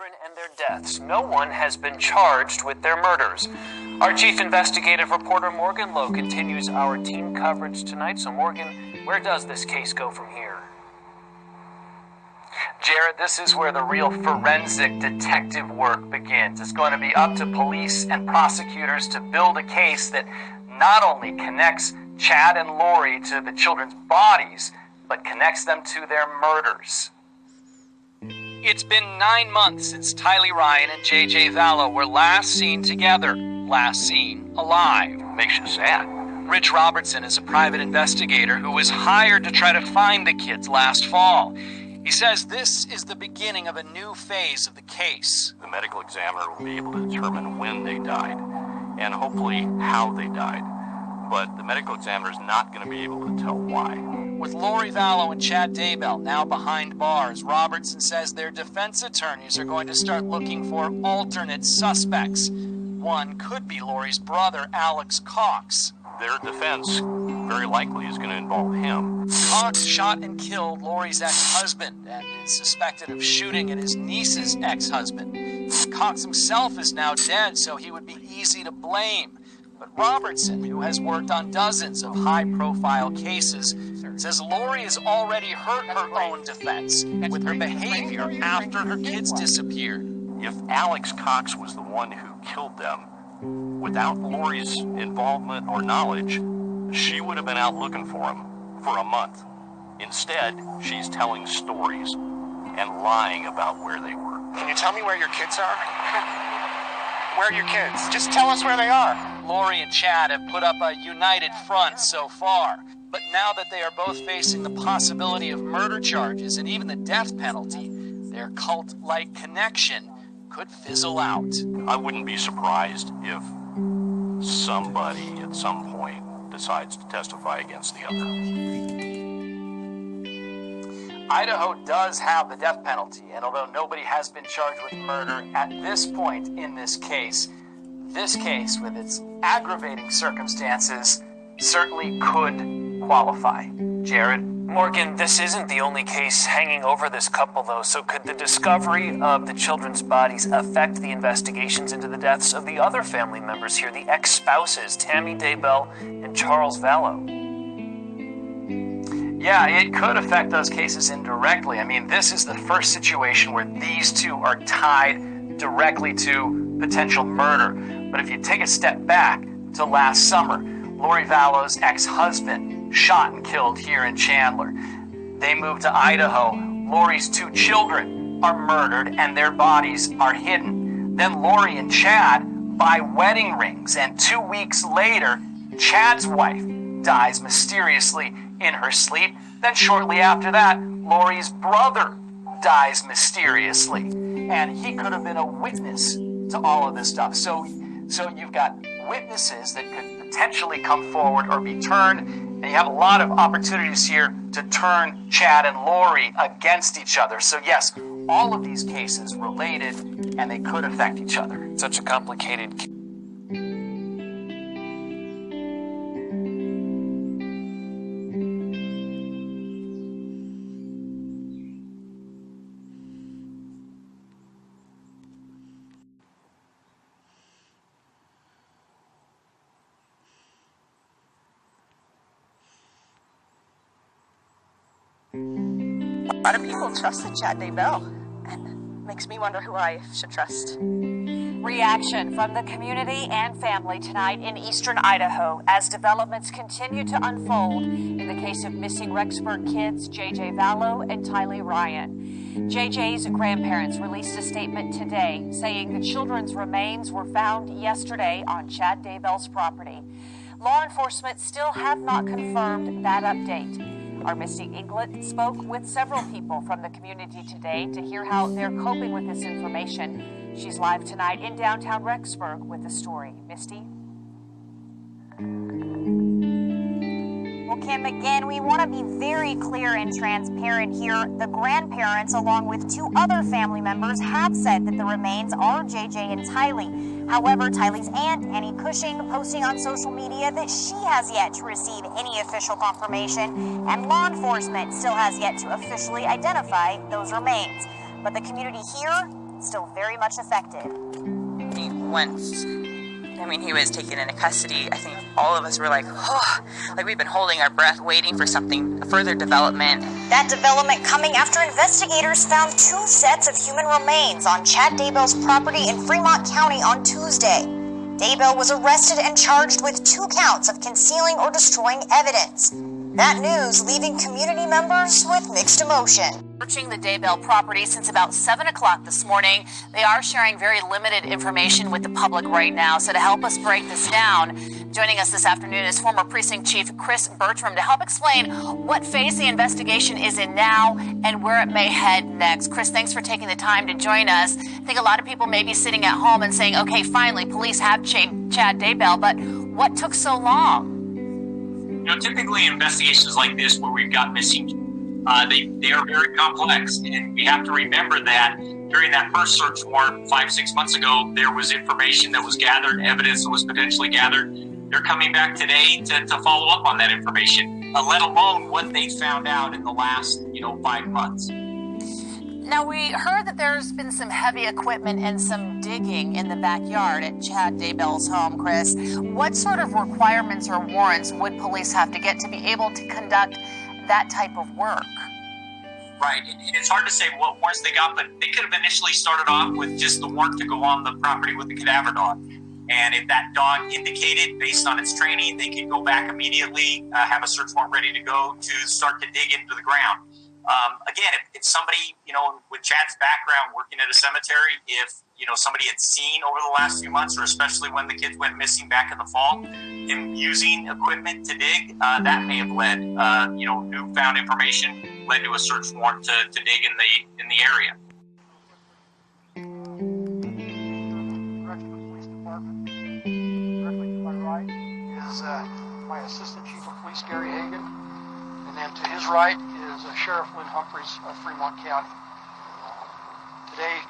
children and their deaths. No one has been charged with their murders. Our chief investigative reporter Morgan Lowe continues our team coverage tonight. So Morgan, where does this case go from here? Jared, this is where the real forensic detective work begins. It's going to be up to police and prosecutors to build a case that not only connects Chad and Lori to the children's bodies, but connects them to their murders. It's been 9 months since Tylee Ryan and J.J. Vallow were last seen together, last seen alive. Makes you sad. Rich Robertson is a private investigator who was hired to try to find the kids last fall. He says this is the beginning of a new phase of the case. The medical examiner will be able to determine when they died and hopefully how they died. But the medical examiner is not going to be able to tell why. With Lori Vallow and Chad Daybell now behind bars, Robertson says their defense attorneys are going to start looking for alternate suspects. One could be Lori's brother, Alex Cox. Their defense very likely is going to involve him. Cox shot and killed Lori's ex-husband and is suspected of shooting at his niece's ex-husband. Cox himself is now dead, so he would be easy to blame. But Robertson, who has worked on dozens of high-profile cases, says Lori has already hurt her own defense with her behavior after her kids disappeared. If Alex Cox was the one who killed them, without Lori's involvement or knowledge, she would have been out looking for him for a month. Instead, she's telling stories and lying about where they were. Can you tell me where your kids are? Where are your kids? Just tell us where they are. Lori and Chad have put up a united front so far. But now that they are both facing the possibility of murder charges and even the death penalty, their cult-like connection could fizzle out. I wouldn't be surprised if somebody at some point decides to testify against the other. Idaho does have the death penalty, and although nobody has been charged with murder at this point in this case with its aggravating circumstances certainly could qualify. Jared? Morgan, this isn't the only case hanging over this couple, though, so could the discovery of the children's bodies affect the investigations into the deaths of the other family members here, the ex-spouses, Tammy Daybell and Charles Vallow? Yeah, it could affect those cases indirectly. I mean, this is the first situation where these two are tied directly to potential murder. But if you take a step back to last summer, Lori Vallow's ex-husband shot and killed here in Chandler. They moved to Idaho. Lori's 2 children are murdered and their bodies are hidden. Then Lori and Chad buy wedding rings, and 2 weeks later, Chad's wife dies mysteriously in her sleep. Then shortly after that, Lori's brother dies mysteriously, and he could have been a witness to all of this stuff. So you've got witnesses that could potentially come forward or be turned, and you have a lot of opportunities here to turn Chad and Lori against each other. So yes, all of these cases related, and they could affect each other. Such a complicated case. A lot of people trusted Chad Daybell, and makes me wonder who I should trust. Reaction from the community and family tonight in eastern Idaho as developments continue to unfold in the case of missing Rexburg kids J.J. Vallow and Tylee Ryan. J.J.'s grandparents released a statement today saying the children's remains were found yesterday on Chad Daybell's property. Law enforcement still have not confirmed that update. Our Misty Inglet spoke with several people from the community today to hear how they're coping with this information. She's live tonight in downtown Rexburg with the story. Misty? Well, Kim, again, we want to be very clear and transparent here. The grandparents, along with 2 other family members, have said that the remains are JJ and Tylee. However, Tylee's aunt, Annie Cushing, posting on social media that she has yet to receive any official confirmation, and law enforcement still has yet to officially identify those remains. But the community here still very much affected. He was taken into custody. I think all of us were like, like we've been holding our breath, waiting for further development. That development coming after investigators found 2 sets of human remains on Chad Daybell's property in Fremont County on Tuesday. Daybell was arrested and charged with 2 counts of concealing or destroying evidence. That news leaving community members with mixed emotion. Searching the Daybell property since about 7 o'clock this morning. They are sharing very limited information with the public right now. So to help us break this down, joining us this afternoon is former Precinct Chief Chris Bertram to help explain what phase the investigation is in now and where it may head next. Chris, thanks for taking the time to join us. I think a lot of people may be sitting at home and saying, okay, finally, police have Chad Daybell, but what took so long? Typically investigations like this where we've got missing, they are very complex, and we have to remember that during that first search warrant 5-6 months ago, there was information that was gathered, evidence that was potentially gathered. They're coming back today to follow up on that information, let alone what they found out in the last 5 months. Now, we heard that there's been some heavy equipment and some digging in the backyard at Chad Daybell's home, Chris. What sort of requirements or warrants would police have to get to be able to conduct that type of work? Right, and it's hard to say what warrants they got, but they could have initially started off with just the warrant to go on the property with the cadaver dog. And if that dog indicated, based on its training, they could go back immediately, have a search warrant ready to go to start to dig into the ground. Again, if somebody, with Chad's background working at a cemetery, if, somebody had seen over the last few months, or especially when the kids went missing back in the fall, him using equipment to dig, that may have led, newfound information led to a search warrant to dig in the area. Director of the Police Department. Directly to my right is my Assistant Chief of Police, Gary Hagan. And then to his right is Sheriff Lynn Humphreys of Fremont County. Today,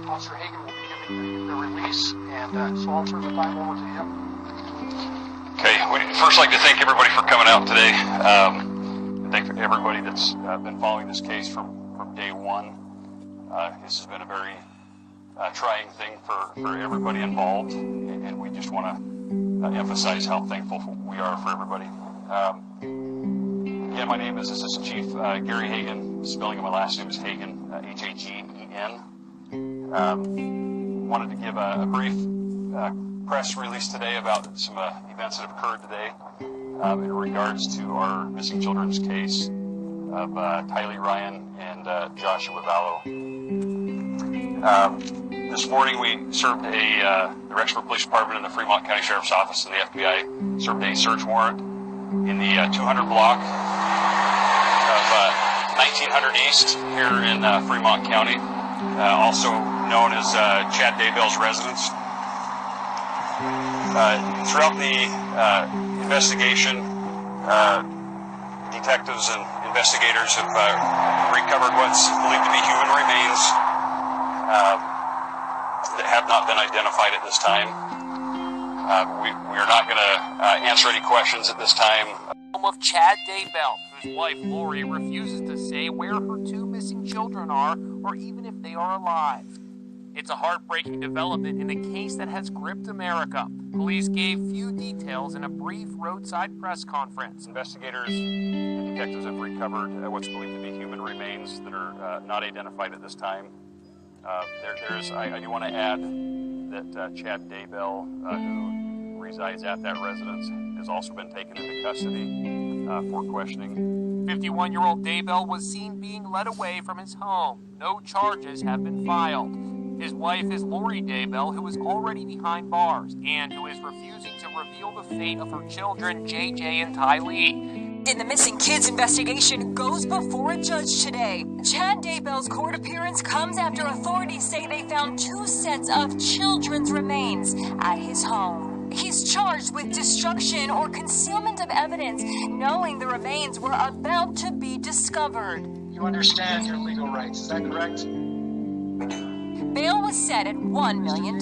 Officer Hagan will be giving the release, and so I'll turn the time over to him. Okay, we'd first like to thank everybody for coming out today. Thank everybody that's been following this case from day one. This has been a very trying thing for everybody involved, and we just want to emphasize how thankful we are for everybody. Again, my name is Assistant Chief Gary Hagan. Spelling of my last name is Hagen, H-A-G-E-N. Wanted to give a brief press release today about some events that have occurred today in regards to our missing children's case of Tylee Ryan and Joshua Vallow. This morning we served the Rexburg Police Department and the Fremont County Sheriff's Office and the FBI served a search warrant in the 200 block of 1900 East here in Fremont County, also known as Chad Daybell's residence. Throughout the investigation, detectives and investigators have recovered what's believed to be human remains that have not been identified at this time. We are not going to answer any questions at this time. Home of Chad Daybell, whose wife Lori refuses to say where her 2 missing children are, or even if they are alive. It's a heartbreaking development in a case that has gripped America. Police gave few details in a brief roadside press conference. Investigators and detectives have recovered what's believed to be human remains that are not identified at this time. I do want to add that Chad Daybell, who resides at that residence, has also been taken into custody for questioning. 51-year-old Daybell was seen being led away from his home. No charges have been filed. His wife is Lori Daybell, who is already behind bars and who is refusing to reveal the fate of her children, JJ and Tylee. In the missing kids investigation goes before a judge today. Chad Daybell's court appearance comes after authorities say they found 2 sets of children's remains at his home. He's charged with destruction or concealment of evidence, knowing the remains were about to be discovered. You understand your legal rights, is that correct? Bail was set at $1 million.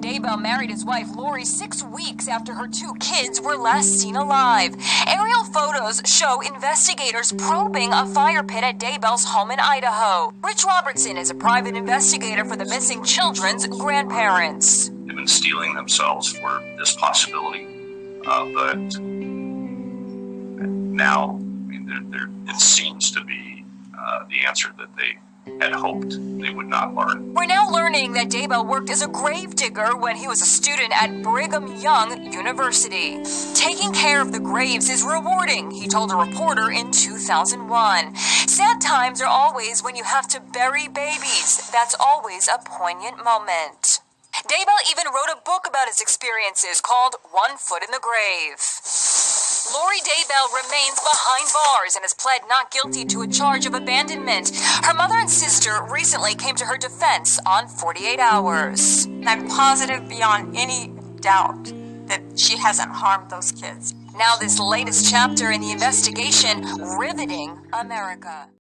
Daybell married his wife Lori 6 weeks after her 2 kids were last seen alive. Aerial photos show investigators probing a fire pit at Daybell's home in Idaho. Rich Robertson is a private investigator for the missing children's grandparents. They've been steeling themselves for this possibility, but now it seems to be the answer that they had hoped they would not learn. We're now learning that Daybell worked as a grave digger when he was a student at Brigham Young University. Taking care of the graves is rewarding, he told a reporter in 2001. Sad times are always when you have to bury babies. That's always a poignant moment. Daybell even wrote a book about his experiences called 1 Foot in the Grave. Lori Daybell remains behind bars and has pled not guilty to a charge of abandonment. Her mother and sister recently came to her defense on 48 Hours. I'm positive beyond any doubt that she hasn't harmed those kids. Now this latest chapter in the investigation riveting America.